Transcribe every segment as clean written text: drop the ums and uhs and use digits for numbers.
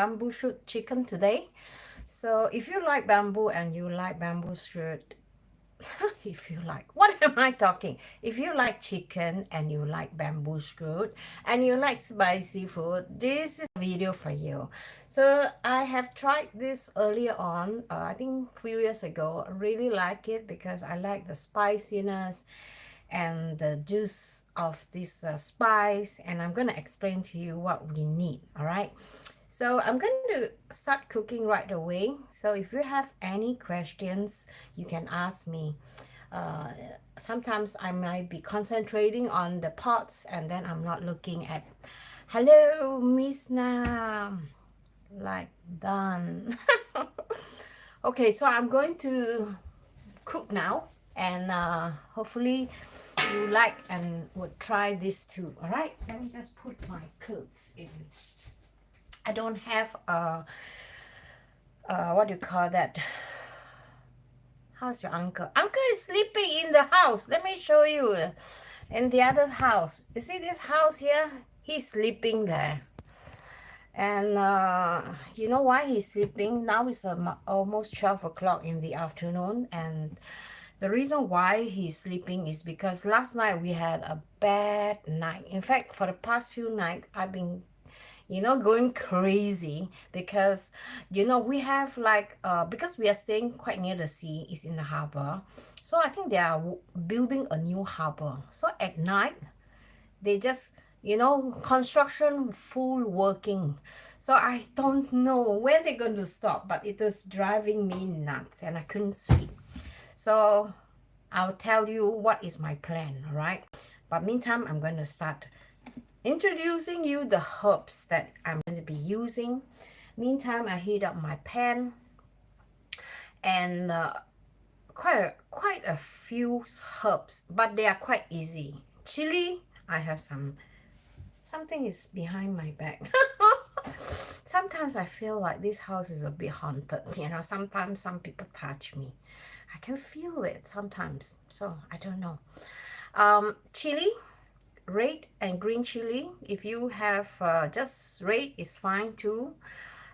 bamboo shoot chicken today. So if you like bamboo and you like bamboo shoot, if you like, what am I talking? If you like chicken and you like bamboo shoot and you like spicy food, this is a video for you. So I have tried this earlier on, I think a few years ago. I really like it because I like the spiciness and the juice of this spice, and I'm going to explain to you what we need. All right, so I'm going to start cooking right away. So if you have any questions, you can ask me. uh, Sometimes I might be concentrating on the pots and then I'm not looking at, hello Miss Nam, like done. Okay, so I'm going to cook now, and hopefully you like and would try this too. All right, let me just put my clothes in. I don't have what do you call that? How's your uncle? Uncle is sleeping in the house. Let me show you. In the other house, you see this house here? He's sleeping there. And you know why he's sleeping? Now it's almost 12 o'clock in the afternoon, and the reason why he's sleeping is because last night we had a bad night. In fact, for the past few nights, I've been, going crazy because, we have like, because we are staying quite near the sea, it's in the harbor. So I think they are building a new harbor. So at night, they just, construction full working. So I don't know when they're going to stop, but it was driving me nuts and I couldn't sleep. So I'll tell you what is my plan, all right? But meantime, I'm going to start introducing you the herbs that I'm going to be using. Meantime, I heat up my pan, and quite a few herbs, but they are quite easy. Chili, I have something is behind my back. Sometimes I feel like this house is a bit haunted. Sometimes some people touch me. I can feel it sometimes, so I don't know. Chili, red and green chili. If you have just red, is fine too.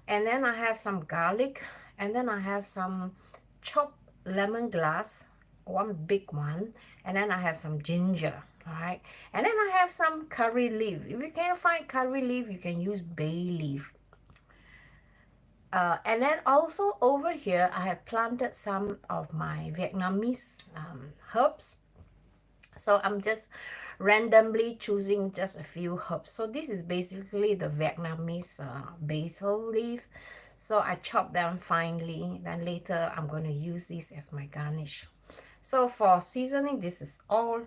And then I have some garlic, and then I have some chopped lemongrass, one big one, and then I have some ginger. All right, and then I have some curry leaf. If you can't find curry leaf, you can use bay leaf. And then also over here, I have planted some of my Vietnamese herbs. So I'm just randomly choosing just a few herbs. So this is basically the Vietnamese basil leaf. So I chop them finely. Then later I'm going to use this as my garnish. So for seasoning, this is all.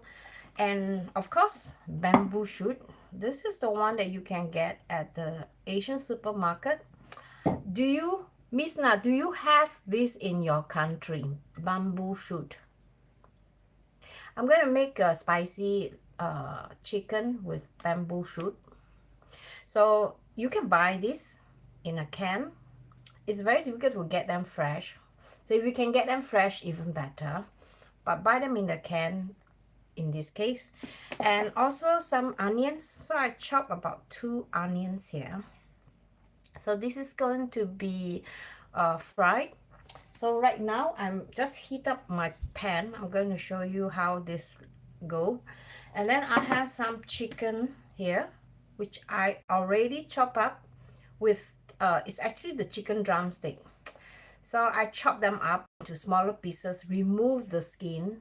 And of course, bamboo shoot. This is the one that you can get at the Asian supermarket. Do you, Miss Na, do you have this in your country? Bamboo shoot. I'm going to make a spicy chicken with bamboo shoot. So you can buy this in a can. It's very difficult to get them fresh. So if you can get them fresh, even better. But buy them in the can in this case. And also some onions. So I chop about 2 onions here. So this is going to be fried. So right now I'm just heat up my pan. I'm going to show you how this go. And then I have some chicken here, which I already chop up with, it's actually the chicken drumstick. So I chop them up into smaller pieces, remove the skin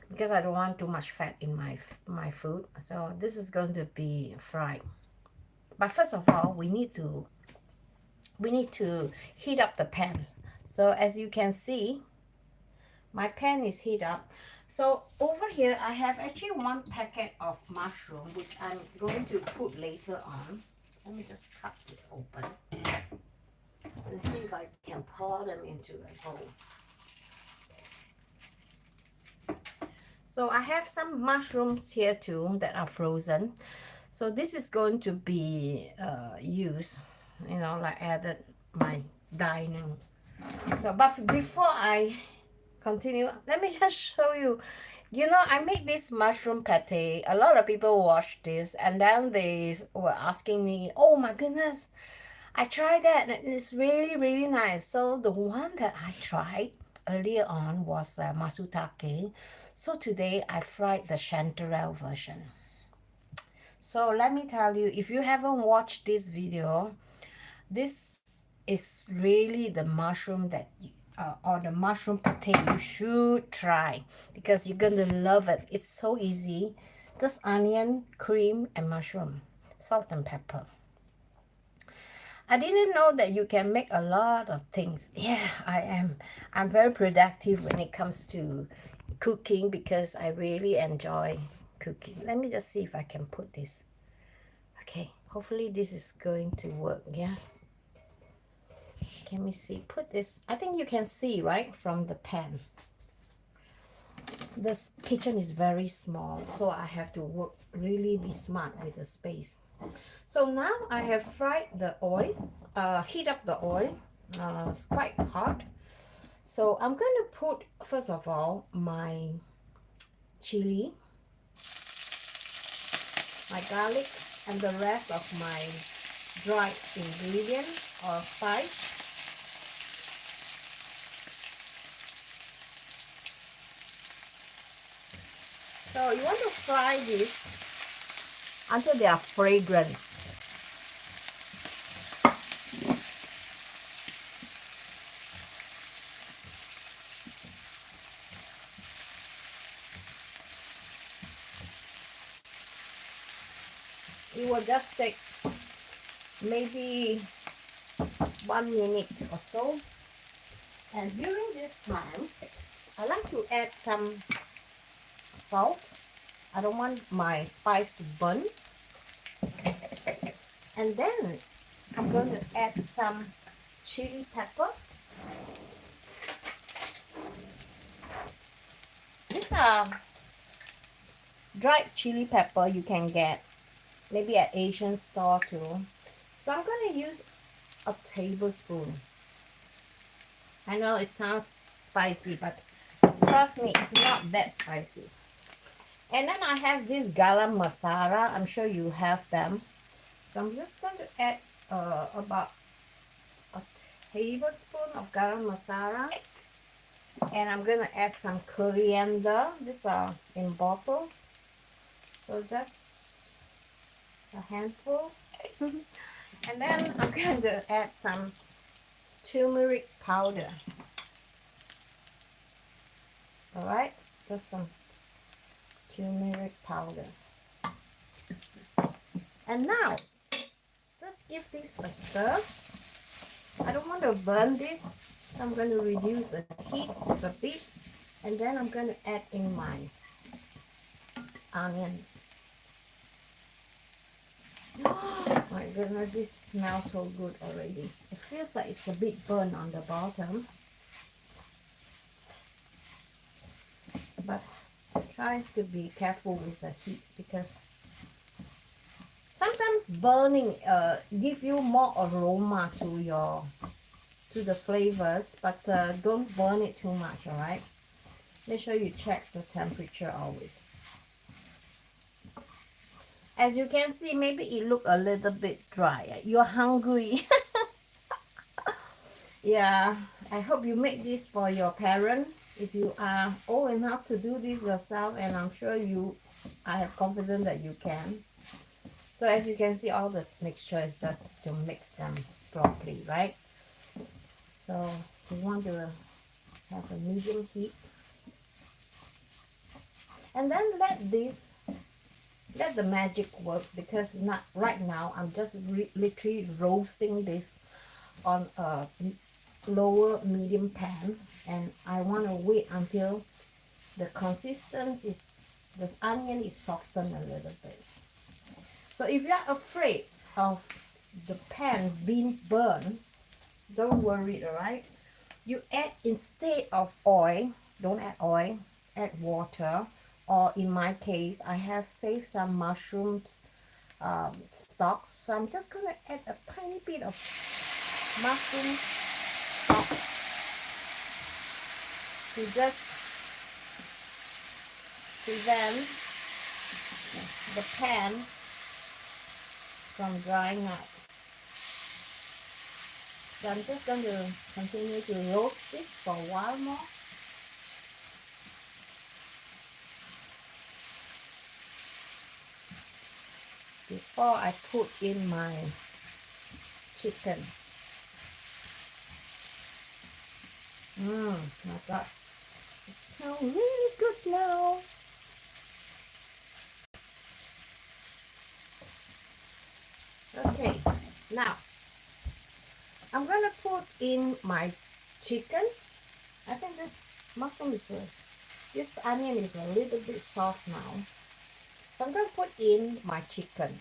because I don't want too much fat in my food. So this is going to be fried. But first of all, we need to heat up the pan. So as you can see, my pan is heat up. So over here, I have actually 1 packet of mushroom, which I'm going to put later on. Let me just cut this open. Let's see if I can pour them into a bowl. So I have some mushrooms here too that are frozen. So this is going to be used, like added my dining. So, but before I continue, let me just show you. I make this mushroom pate. A lot of people watch this, and then they were asking me, oh my goodness, I tried that and it's really nice. So the one that I tried earlier on was the masutake. So today I fried the chanterelle version. So let me tell you, if you haven't watched this video, this is really the mushroom that or the mushroom pate you should try, because you're gonna love it. It's so easy. Just onion, cream, and mushroom, salt and pepper. I didn't know that you can make a lot of things. Yeah, I'm very productive when it comes to cooking because I really enjoy cooking. Let me just see if I can put this. Okay, hopefully this is going to work. Yeah. Can we see? Put this. I think you can see, right, from the pan. This kitchen is very small, so I have to work really be smart with the space. So now I have fried the oil, heat up the oil. It's quite hot. So I'm going to put, first of all, my chili, my garlic, and the rest of my dried ingredient or spice. So you want to fry this until they are fragrant. It will just take maybe 1 minute or so. And during this time, I like to add some salt. I don't want my spice to burn. And then I'm going to add some chili pepper. These are dried chili pepper you can get maybe at Asian store too. So I'm going to use a tablespoon. I know it sounds spicy, but trust me, it's not that spicy. And then I have this garam masala. I'm sure you have them. So I'm just going to add about a tablespoon of garam masala. And I'm going to add some coriander. These are in bottles. So just a handful. And then I'm going to add some turmeric powder. Alright, just some turmeric powder. And now, just give this a stir. I don't want to burn this, so I'm going to reduce the heat a bit. And then I'm going to add in my onion. Oh my goodness, this smells so good already. It feels like it's a bit burnt on the bottom. But try to be careful with the heat, because sometimes burning give you more aroma to the flavors, but don't burn it too much. All right, make sure you check the temperature always. As you can see, maybe it look a little bit dry. You're hungry. Yeah, I hope you make this for your parents. If you are old enough to do this yourself, and I'm sure I have confidence that you can. So as you can see, all the mixture is just to mix them properly, right? So you want to have a medium heat. And then let the magic work, because not right now I'm just literally roasting this on a lower medium pan, and I want to wait until the consistency is, the onion is softened a little bit. So if you are afraid of the pan being burned, don't worry, all right? You add, instead of oil, don't add oil, add water. Or in my case, I have saved some mushrooms stock, so I'm just going to add a tiny bit of mushroom stock to just prevent the pan from drying out. So I'm just going to continue to roast this for a while more. Before I put in my chicken. My God, it smells really good now. Okay, now I'm gonna put in my chicken. I think this mushroom is this onion is a little bit soft now, so I'm gonna put in my chicken.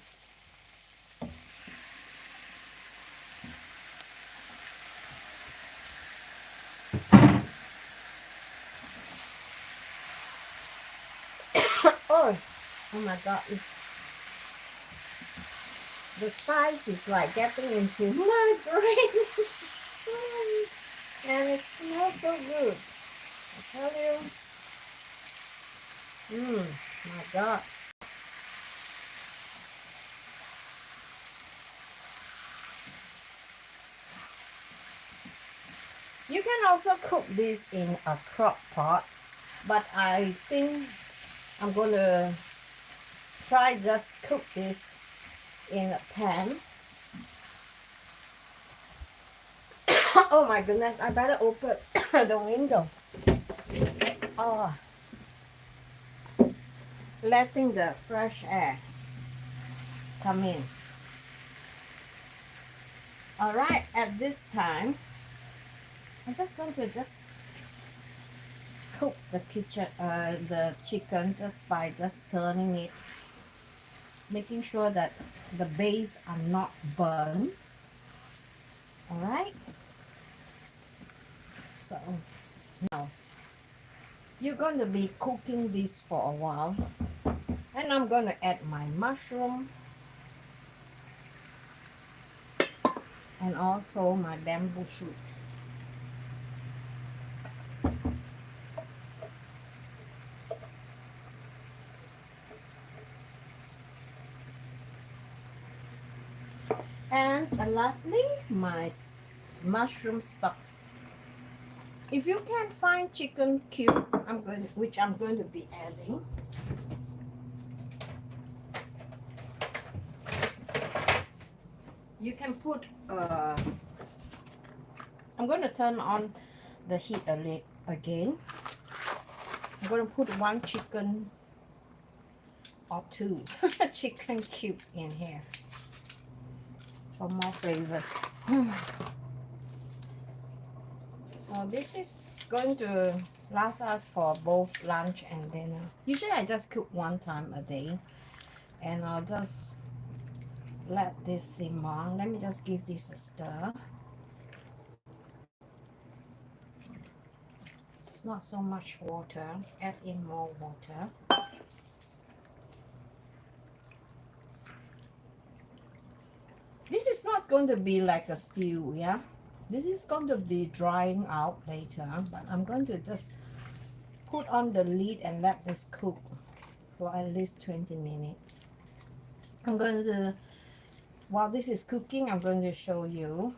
Oh my God, the spice is like getting into my brain. And it smells so good, I tell you. My God. You can also cook this in a crock pot, but I think I'm gonna try just cook this in a pan. Oh my goodness, I better open the window. Oh, letting the fresh air come in. All right, at this time, I'm just going to cook the chicken just by turning it, making sure that the base are not burned. All right. So now you're going to be cooking this for a while, and I'm going to add my mushroom and also my bamboo shoot. And lastly, my mushroom stocks. If you can find chicken cube, which I'm going to be adding. You can put. I'm going to turn on the heat again. I'm going to put one chicken or two chicken cube in here for more flavors. So this is going to last us for both lunch and dinner. Usually I just cook one time a day, and I'll just let this simmer. Let me just give this a stir. It's not so much water. Add in more water. This is not going to be like a stew, yeah? This is going to be drying out later, but I'm going to just put on the lid and let this cook for at least 20 minutes. I'm going to, while this is cooking, I'm going to show you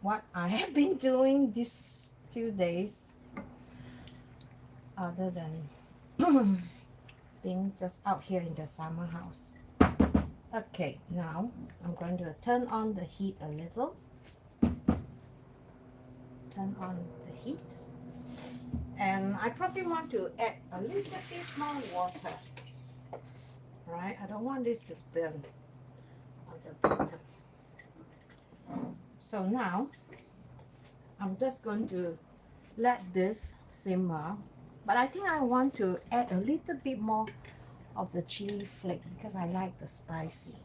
what I have been doing these few days, other than being just out here in the summer house. Okay, now I'm going to turn on the heat a little. Turn on the heat. And I probably want to add a little bit more water. Right? I don't want this to burn on the bottom. So now I'm just going to let this simmer. But I think I want to add a little bit more of the chili flake because I like the spicy.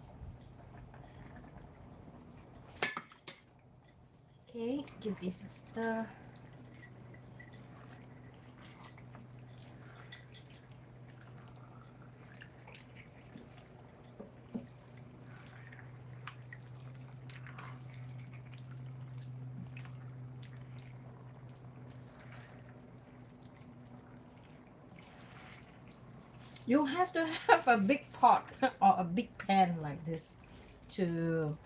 Okay, give this a stir. You have to have a big pot or a big pan like this to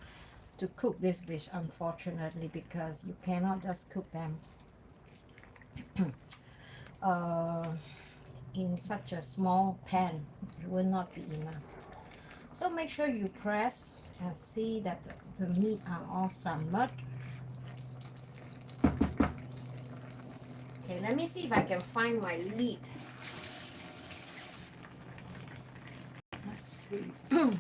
to cook this dish, unfortunately, because you cannot just cook them uh, in such a small pan. It will not be enough. So make sure you press and see that the meat are all simmered. Okay, let me see if I can find my lid. Let's see. Where's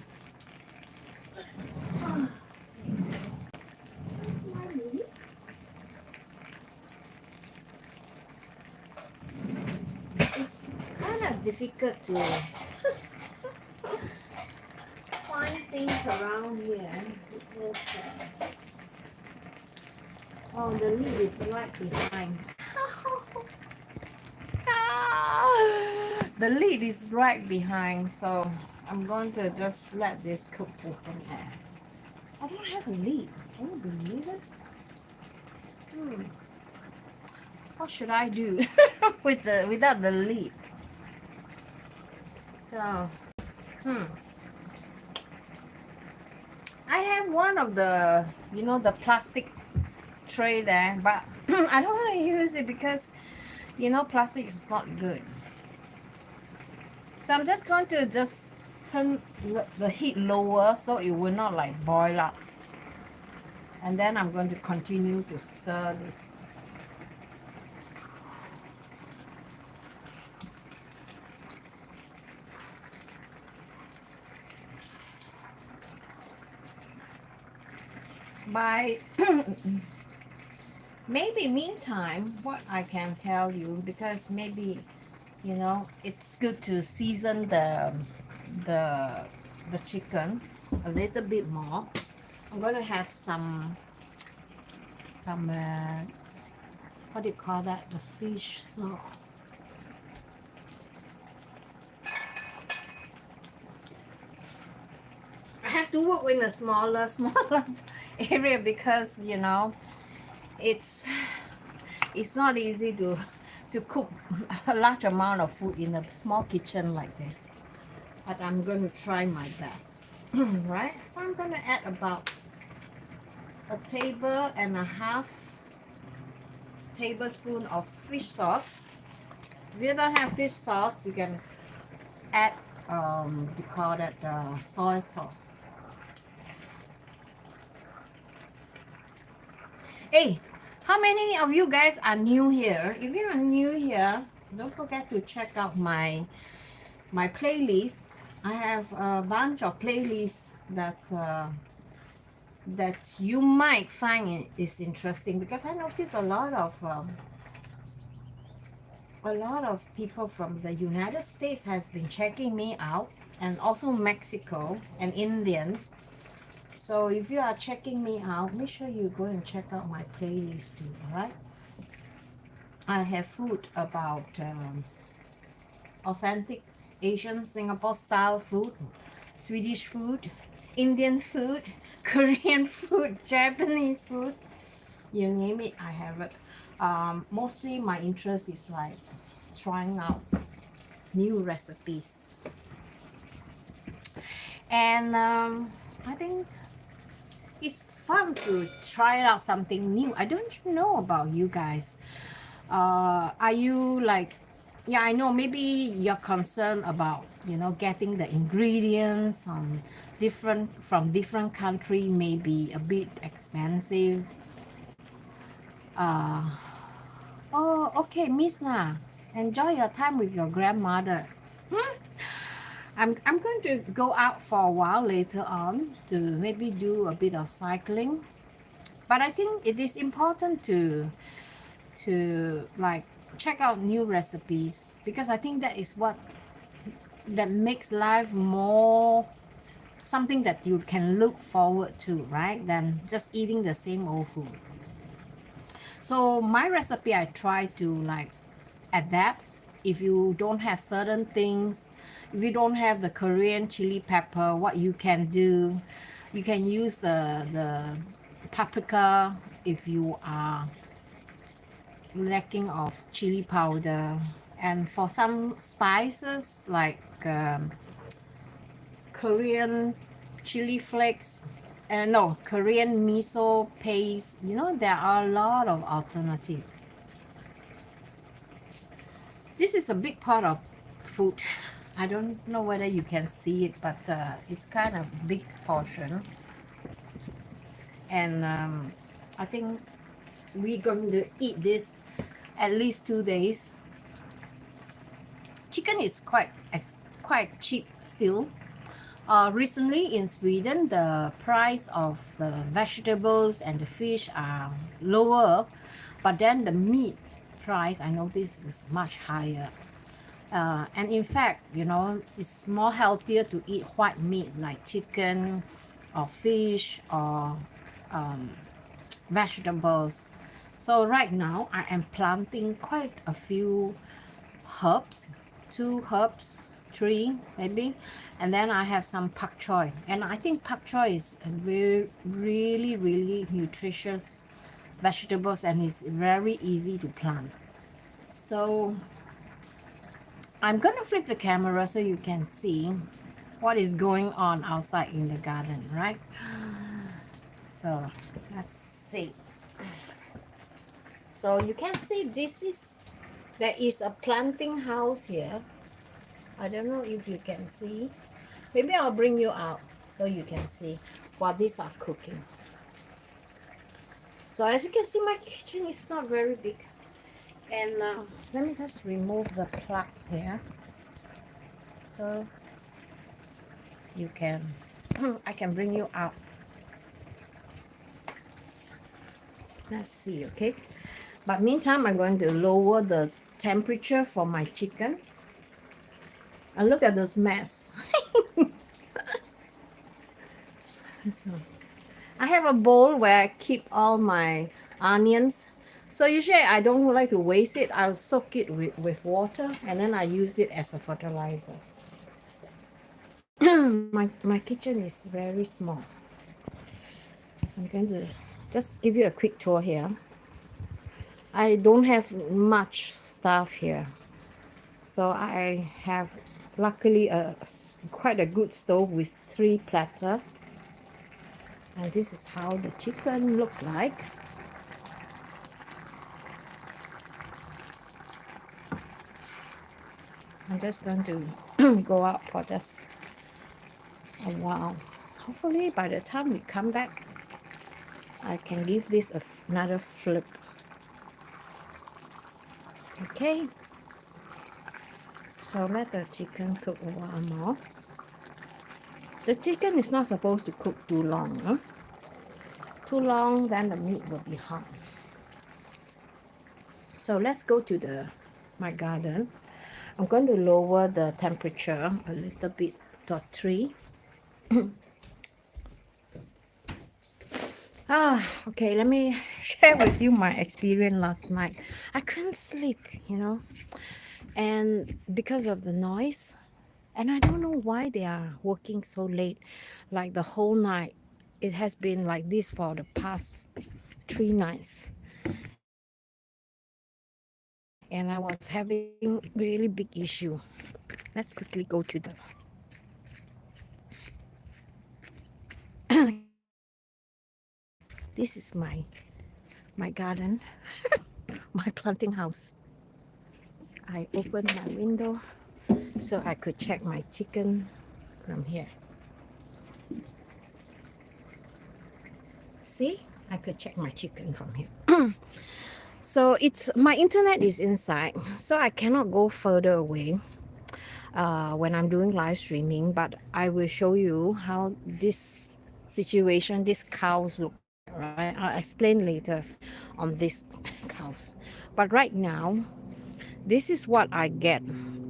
my lid? It's kind of difficult to find things around here because oh, the lid is right behind. The lid is right behind, so I'm going to just let this cook open air. I don't have a lid. Can you believe it? What should I do without the lid? So, I have one of the the plastic tray there, but I don't want to use it because plastic is not good. So I'm just going to turn the heat lower so it will not like boil up. And then I'm going to continue to stir this. By maybe meantime, what I can tell you, because maybe it's good to season the chicken a little bit more. I'm gonna have some what do you call that, the fish sauce. I have to work in a smaller area because it's not easy to cook a large amount of food in a small kitchen like this, but I'm going to try my best. Right, so I'm going to add about 1.5 tablespoons of fish sauce. If you don't have fish sauce, you can add you call that soy sauce. Hey, how many of you guys are new here? If you are new here, don't forget to check out my playlist. I have a bunch of playlists that you might find is interesting, because I noticed a lot of people from the United States has been checking me out, and also Mexico and Indian. So if you are checking me out, make sure you go and check out my playlist too. All right, I have food about authentic Asian Singapore style food, Swedish food, Indian food, Korean food, Japanese food, you name it, I have it. Mostly my interest is like trying out new recipes, and I think it's fun to try out something new. I don't know about you guys. Are you like, yeah, I know maybe you're concerned about getting the ingredients from different country, may be a bit expensive. Oh, okay, Miss Na, enjoy your time with your grandmother. I'm going to go out for a while later on to maybe do a bit of cycling, but I think it is important to like check out new recipes, because I think that is what that makes life more something that you can look forward to, right, than just eating the same old food. So my recipe, I try to like adapt. If you don't have certain things, if you don't have the Korean chili pepper, what you can do, you can use the paprika. If you are lacking of chili powder, and for some spices like Korean chili flakes, no, Korean miso paste. You know, there are a lot of alternative. This is a big pot of food. I don't know whether you can see it, but it's kind of big portion. And I think we're going to eat this at least 2 days. Chicken is quite cheap still. Recently in Sweden, the price of the vegetables and the fish are lower, but then the meat price I notice is much higher. And in fact, you know, it's more healthier to eat white meat like chicken or fish or um, vegetables. So right now I am planting quite a few herbs, two herbs, three maybe, and then I have some pak choy. And I think pak choy is a really nutritious vegetables and it's very easy to plant. So I'm gonna flip the camera so you can see what is going on outside in the garden, right? So let's see. So you can see there is a planting house here. I don't know if you can see. Maybe I'll bring you out so you can see while these are cooking. So as you can see, my kitchen is not very big. And let me just remove the plug here. So you can, I can bring you out. Let's see, okay? But meantime, I'm going to lower the temperature for my chicken. And look at this mess. So, I have a bowl where I keep all my onions. So usually I don't like to waste it. I'll soak it with water and then I use it as a fertilizer. My kitchen is very small. I'm going to just give you a quick tour here. I don't have much stuff here. So I have luckily quite a good stove with 3 platter. And this is how the chicken look like. I'm just going to go out for just a while. Hopefully by the time we come back, I can give this another flip. Okay. So let the chicken cook a while more. The chicken is not supposed to cook too long. Huh? Too long, then the meat will be hard. So let's go to my garden. I'm going to lower the temperature a little bit to 3. Okay, let me share with you my experience last night. I couldn't sleep, you know, and because of the noise, and I don't know why they are working so late, like the whole night. It has been like this for the past 3 nights. And I was having really big issue. Let's quickly go to the this is my garden, my planting house. I opened my window so I could check my chicken from here. See, I could check my chicken from here. So it's my internet is inside, so I cannot go further away when I'm doing live streaming, but I will show you how this situation, these cows look, right? I'll explain later on this cows. But right now, this is what I get,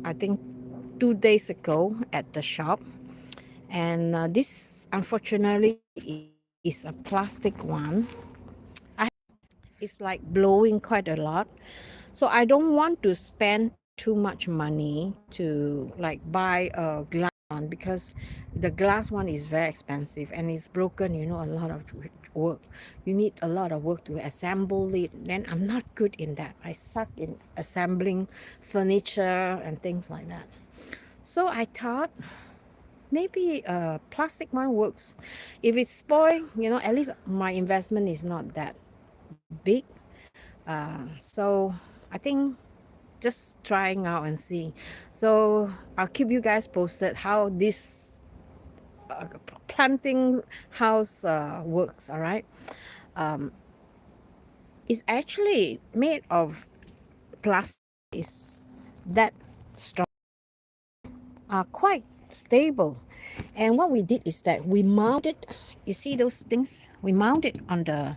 I think 2 days ago at the shop. And this unfortunately is a plastic one. It's like blowing quite a lot. So I don't want to spend too much money to like buy a glass one because the glass one is very expensive and it's broken, you know, a lot of work. You need a lot of work to assemble it. Then I'm not good in that. I suck in assembling furniture and things like that. So I thought maybe a plastic one works. If it's spoiled, you know, at least my investment is not that big. So I think just trying out and see. So I'll keep you guys posted how this planting house works. All right. um, it's actually made of plastic. Is that strong, quite stable. And what we did is that we mounted, you see those things, we mounted on the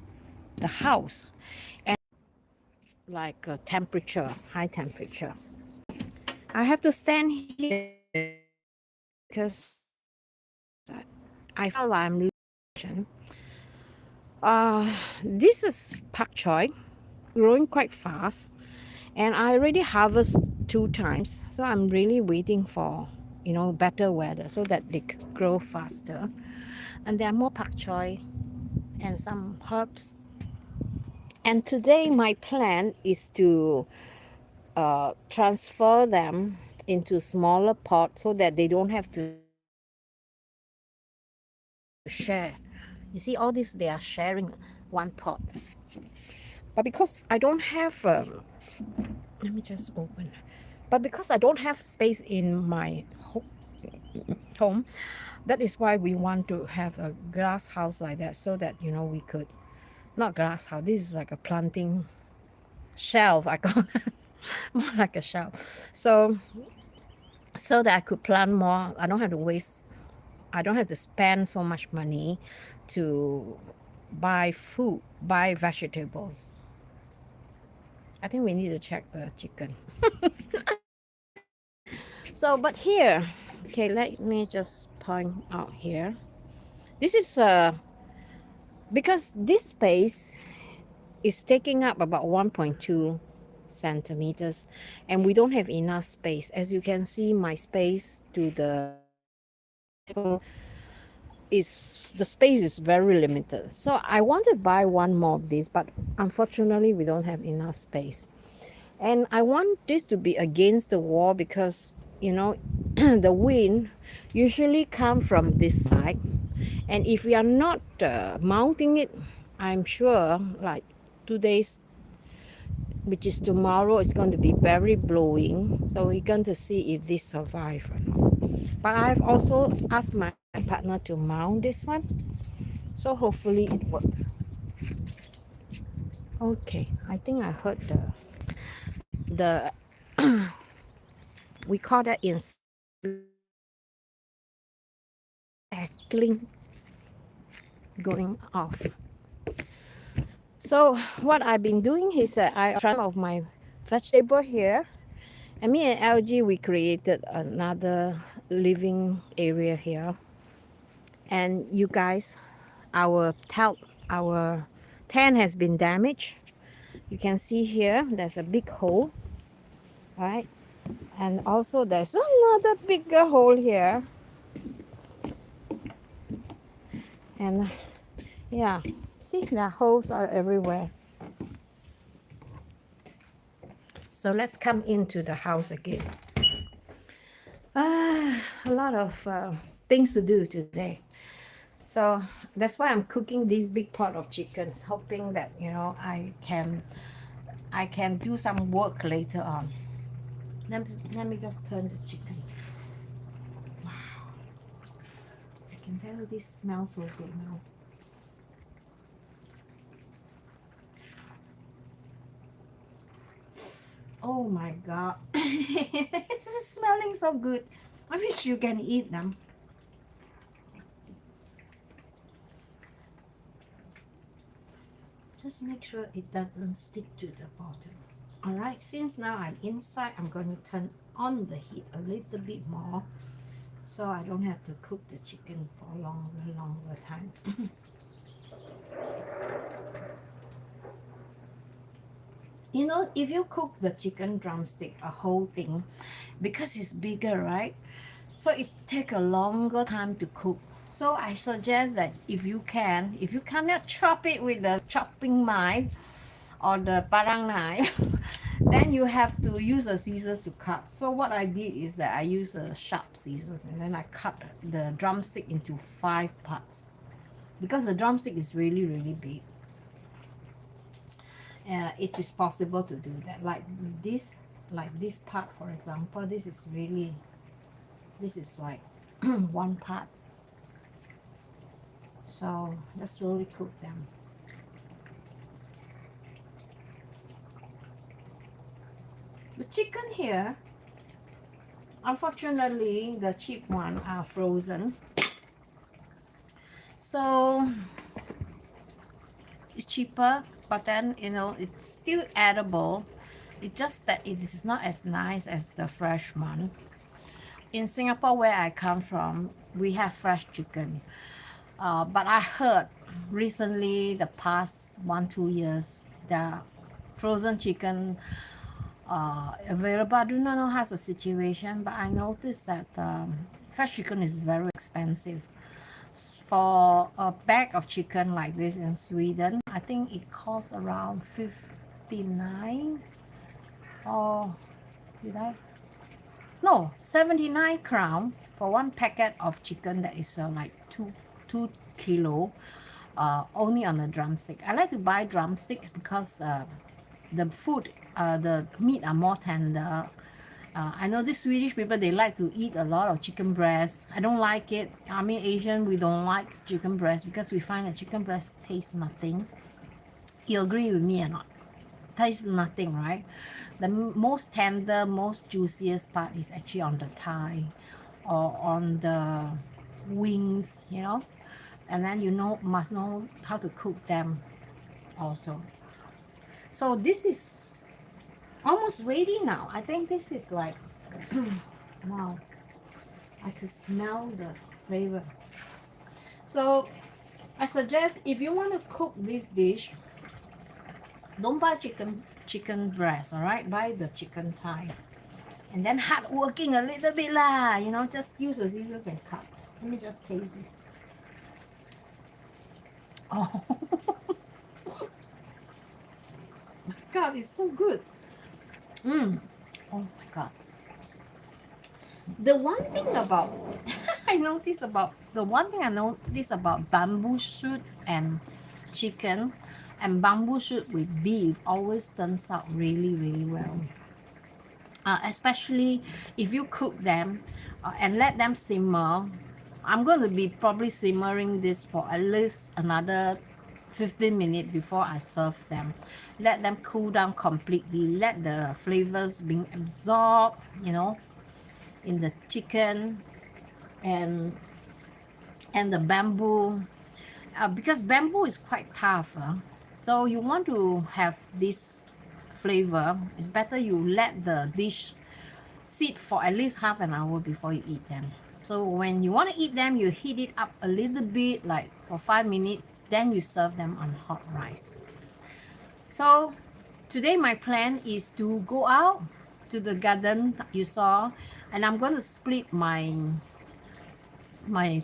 house, and like a temperature, high temperature. I have to stand here because I feel like I'm losing. This is pak choy, growing quite fast, and I already harvest 2 times. So I'm really waiting for, you know, better weather so that they could grow faster. And there are more pak choy and some herbs. And today my plan is to transfer them into smaller pots so that they don't have to share. You see, all this they are sharing one pot. But because I don't have, let me just open. But because I don't have space in my home, that is why we want to have a glass house like that, so that, you know, we could, not glass house, this is like a planting shelf, I call it. More like a shelf. So that I could plant more. I don't have to waste, I don't have to spend so much money to buy food, buy vegetables. I think we need to check the chicken. So, but here, okay, let me just point out here. This is because this space is taking up about 1.2 centimeters, and we don't have enough space. As you can see, my space to the is, the space is very limited. So I want to buy one more of these, but unfortunately we don't have enough space. And I want this to be against the wall because, you know, the wind usually come from this side. And if we are not mounting it, I'm sure like 2 days, which is tomorrow, it's going to be very blowing. So we're going to see if this survive or not. But I've also asked my partner to mount this one. So hopefully it works. Okay, I think I heard the we call that in crackling going off. So what I've been doing is that I try of my vegetable here, and me and LG we created another living area here. And you guys, our tent has been damaged. You can see here there's a big hole, right? And also there's another bigger hole here. And yeah, see, the holes are everywhere. So let's come into the house again. A lot of things to do today. So that's why I'm cooking this big pot of chicken, hoping that, you know, I can do some work later on. Let me just turn the chicken. Wow, I can tell this smells so good now. Oh my god. This is smelling so good. I wish you can eat them. Just make sure it doesn't stick to the bottom. Alright, since now I'm inside, I'm going to turn on the heat a little bit more so I don't have to cook the chicken for a longer time. You know, if you cook the chicken drumstick, a whole thing, because it's bigger, right? So it take a longer time to cook. So I suggest that if you cannot chop it with the chopping knife or the parang knife, then you have to use a scissors to cut. So what I did is that I use a sharp scissors and then I cut the drumstick into 5 parts because the drumstick is really really big. It is possible to do that, like this part, for example. This is like one part. So let's slowly cook them. The chicken here, unfortunately, the cheap one are frozen. So it's cheaper, but then it's still edible. It's just that it is not as nice as the fresh one. In Singapore, where I come from, we have fresh chicken. But I heard recently, the past 1-2 years, the frozen chicken available. I do not know how's the situation, but I noticed that fresh chicken is very expensive. For a bag of chicken like this in Sweden, I think it costs around 59, or did I? No, 79 crown for one packet of chicken that is like 2 kilo, only on a drumstick. I like to buy drumsticks because the meat are more tender. I know these Swedish people, they like to eat a lot of chicken breast. I don't like it. I mean, Asian, we don't like chicken breast because we find that chicken breast tastes nothing. You agree with me or not? Tastes nothing, right? The most tender, most juiciest part is actually on the thigh or on the wings, and then must know how to cook them also. So this is almost ready now. I think this is like wow, I could smell the flavor. So I suggest, if you want to cook this dish, don't buy chicken breast, all right? Buy the chicken thigh, and then hard working a little bit lah, just use the scissors and cut. Let me just taste this. Oh my god, it's so good. Oh my god. The one thing about I notice about bamboo shoot and chicken, and bamboo shoot with beef always turns out really really well. Especially if you cook them and let them simmer. I'm going to be probably simmering this for at least another 15 minutes before I serve them. Let them cool down completely. Let the flavors being absorbed, in the chicken and the bamboo. Because bamboo is quite tough. So you want to have this flavor, it's better you let the dish sit for at least half an hour before you eat them. So when you want to eat them, you heat it up a little bit, like for 5 minutes, then you serve them on hot rice. So today my plan is to go out to the garden you saw, and I'm going to split my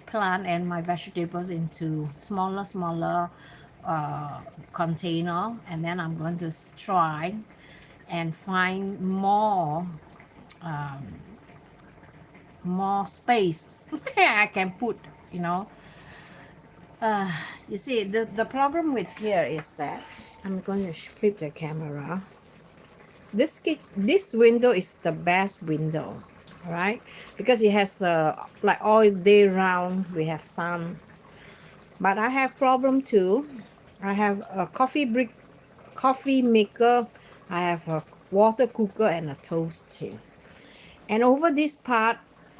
plant and my vegetables into smaller container, and then I'm going to try and find more space I can put. You see, the problem with here is that I'm going to flip the camera. This window is the best window, right? Because it has like all day round we have sun. But I have problem too. I have a coffee maker, I have a water cooker and a toaster. And over this part,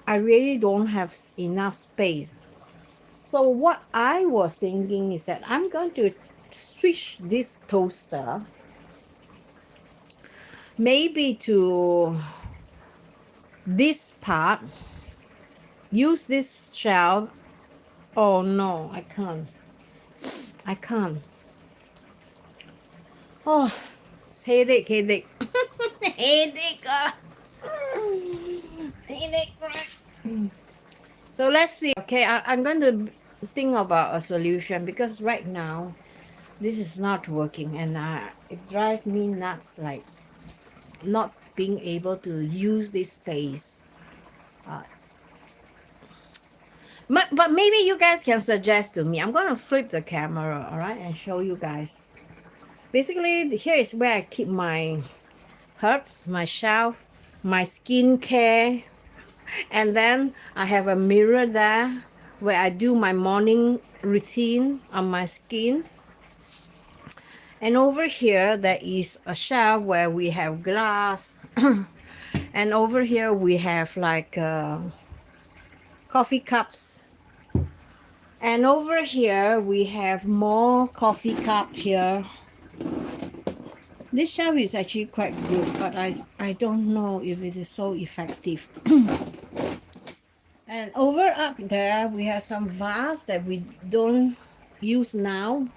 I really don't have enough space. So what I was thinking is that I'm going to switch this toaster maybe to this part, use this shelf. Oh no, I can't. Oh, it's headache. Headache. So let's see. Okay, I'm going to think about a solution, because right now this is not working, and it drives me nuts. Like, not being able to use this space. But maybe you guys can suggest to me. I'm going to flip the camera, all right, and show you guys. Basically, here is where I keep my herbs, my shelf, my skincare, and then I have a mirror there where I do my morning routine on my skin. And over here, there is a shelf where we have glass. And over here, we have like coffee cups. And over here, we have more coffee cup here. This shelf is actually quite good, but I don't know if it is so effective. And over up there, we have some vase that we don't use now.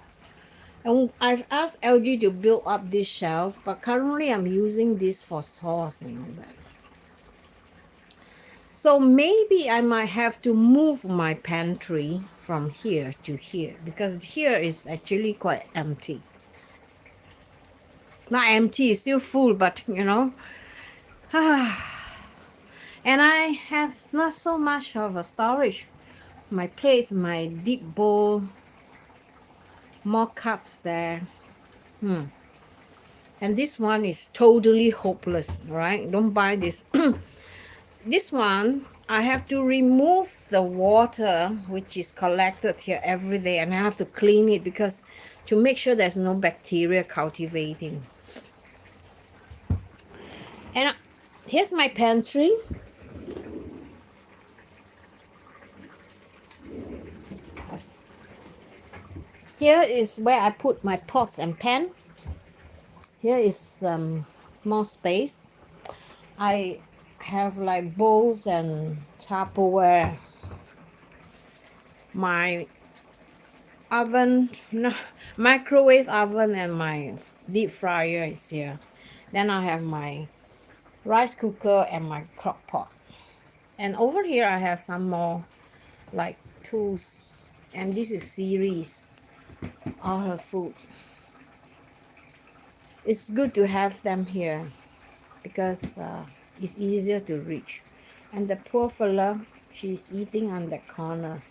And I've asked LG to build up this shelf, but currently I'm using this for sauce and all that. So maybe I might have to move my pantry from here to here, because here is actually quite empty. Not empty, it's still full, but you know. And I have not so much of a storage. My plates, my deep bowl, more cups there. And this one is totally hopeless, right? Don't buy this. This one, I have to remove the water which is collected here every day, and I have to clean it because to make sure there's no bacteria cultivating. And here's my pantry. Here is where I put my pots and pan. Here is more space. I have like bowls and Tupperware. My oven, no, microwave oven, and my deep fryer is here. Then I have my rice cooker and my crock pot. And over here I have some more like tools. And this is series, all her food. It's good to have them here because it's easier to reach. And the poor fella, she's eating on the corner.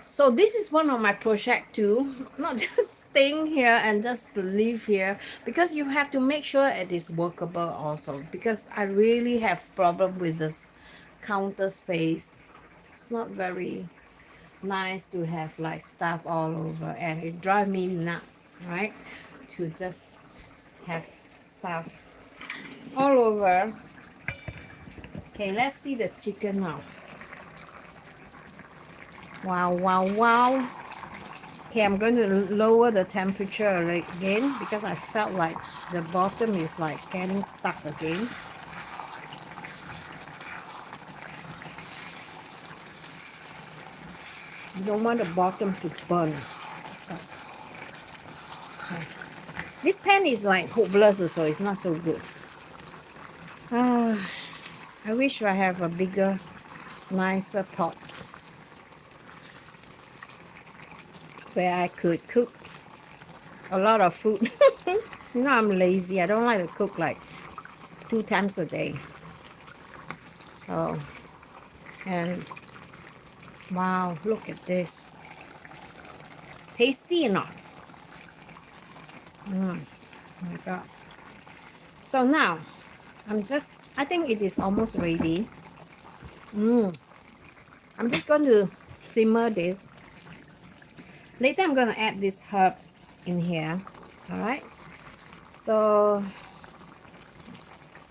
So this is one of my projects too, not just staying here and just to live here, because you have to make sure it is workable also, because I really have problem with this counter space. It's not very nice to have like stuff all over, and it drives me nuts, right, to just have stuff all over. Okay, let's see the chicken now. Wow, wow, wow. Okay, I'm going to lower the temperature again because I felt like the bottom is like getting stuck again. You don't want the bottom to burn. So, okay. This pan is like hopeless, so it's not so good. I wish I have a bigger, nicer pot where I could cook a lot of food. You know, I'm lazy. I don't like to cook like 2 times a day. So, and wow, look at this. Tasty or not? Oh my God. So now, I think it is almost ready. I'm just going to simmer this. Later I'm going to add these herbs in here. Alright. So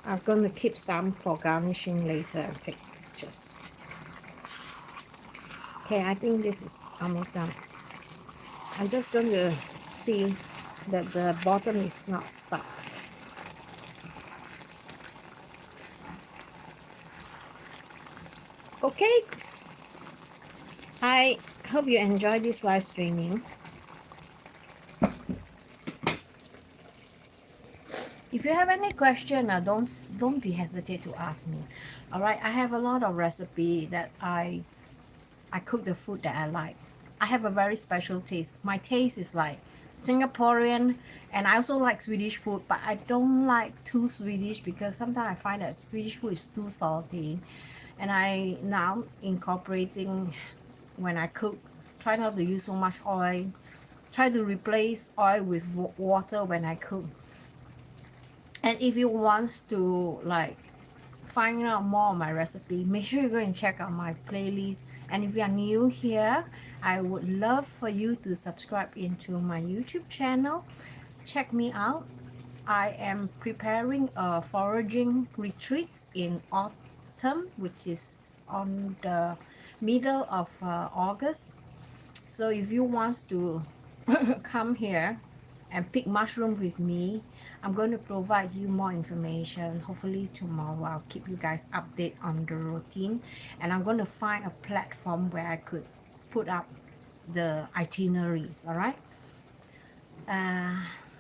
I'm going to keep some for garnishing later and take pictures. Okay, I think this is almost done. I'm just going to see that the bottom is not stuck. Okay. I hope you enjoyed this live streaming. If you have any question, don't be hesitate to ask me. All right, I have a lot of recipe that I cook the food that I like. I have a very special taste. My taste is like Singaporean, and I also like Swedish food, but I don't like too Swedish because sometimes I find that Swedish food is too salty. And I now incorporating when I cook, try not to use so much oil, try to replace oil with water when I cook. And if you want to like find out more of my recipe, make sure you go and check out my playlist. And if you are new here, I would love for you to subscribe into my YouTube channel. Check me out. I am preparing a foraging retreats in autumn, which is on the middle of August. So if you want to come here and pick mushroom with me, I'm going to provide you more information. Hopefully tomorrow I'll keep you guys update on the routine, and I'm going to find a platform where I could put up the itineraries. All right. uh,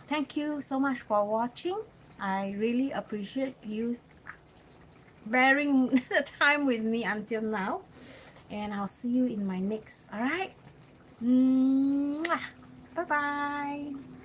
Thank you so much for watching. I really appreciate you bearing the time with me until now, and I'll see you in my next. All right. Bye bye.